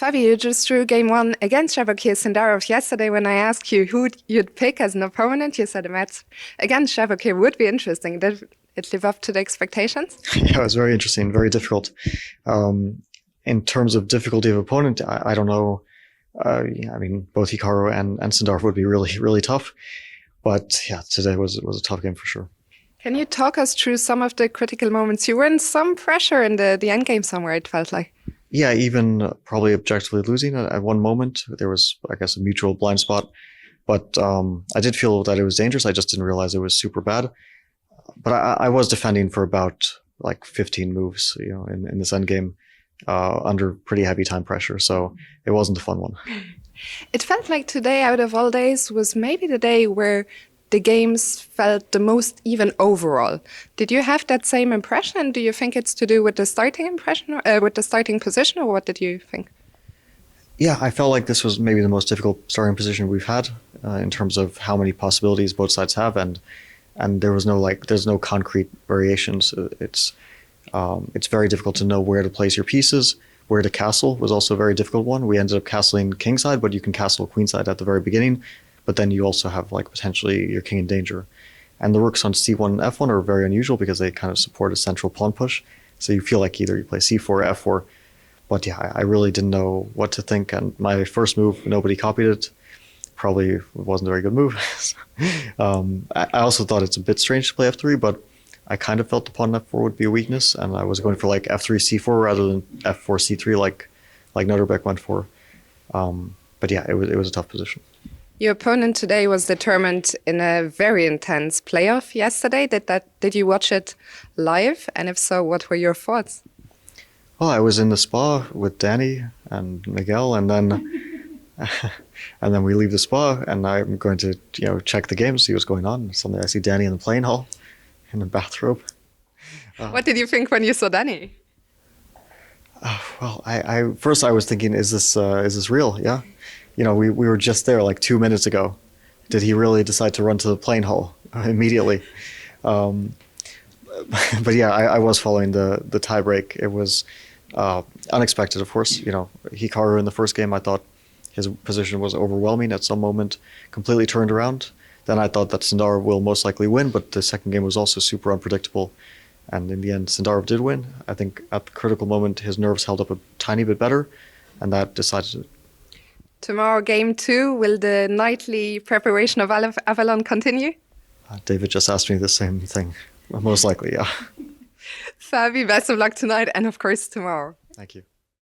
Fabi, you just drew game one against Shavokir Sindarov yesterday. When I asked you who you'd pick as an opponent, you said a match against Shavokir would be interesting. Did it live up to the expectations? Yeah, it was very interesting, very difficult. In terms of difficulty of opponent, I don't know. I mean, both Hikaru and Sindarov would be really, really tough. But yeah, today was a tough game for sure. Can you talk us through some of the critical moments? You were in some pressure in the end game somewhere, it felt like. Yeah, even probably objectively losing at one moment. There was, I guess, a mutual blind spot. But I did feel that it was dangerous. I just didn't realize it was super bad. But I was defending for about like 15 moves, in this end game, under pretty heavy time pressure. So it wasn't a fun one. It felt like today, out of all days, was maybe the day where the games felt the most even overall. Did you have that same impression? And do you think it's to do with the starting impression, with the starting position, or what did you think? Yeah, I felt like this was maybe the most difficult starting position we've had in terms of how many possibilities both sides have, and there's no concrete variations. It's very difficult to know where to place your pieces. Where to castle was also a very difficult one. We ended up castling kingside, but you can castle queenside at the very beginning. But then you also have like potentially your king in danger. And the rooks on c1 and f1 are very unusual because they kind of support a central pawn push. So you feel like either you play c4 or f4. But yeah, I really didn't know what to think. And my first move, nobody copied it. Probably wasn't a very good move. I also thought it's a bit strange to play f3, but I kind of felt the pawn f4 would be a weakness. And I was going for like f3, c4 rather than f4, c3 like Notterbeck went for. But yeah, it was a tough position. Your opponent today was determined in a very intense playoff yesterday. Did you watch it live? And if so, what were your thoughts? Well, I was in the spa with Danny and Miguel, and then we leave the spa, and I'm going to check the game, see what's going on. Suddenly, I see Danny in the playing hall in a bathrobe. What did you think when you saw Danny? Well, I first I was thinking, is this real? Yeah. We were just there like 2 minutes ago. Did he really decide to run to the playing hall immediately? But yeah, I was following the tie break. It was unexpected, of course. Hikaru in the first game, I thought his position was overwhelming at some moment, completely turned around. Then I thought that Sindarov will most likely win, but the second game was also super unpredictable. And in the end, Sindarov did win. I think at the critical moment, his nerves held up a tiny bit better, and that decided it. Tomorrow, game 2, will the nightly preparation of Avalon continue? David just asked me the same thing. Most likely, yeah. Fabi, best of luck tonight and, of course, tomorrow. Thank you.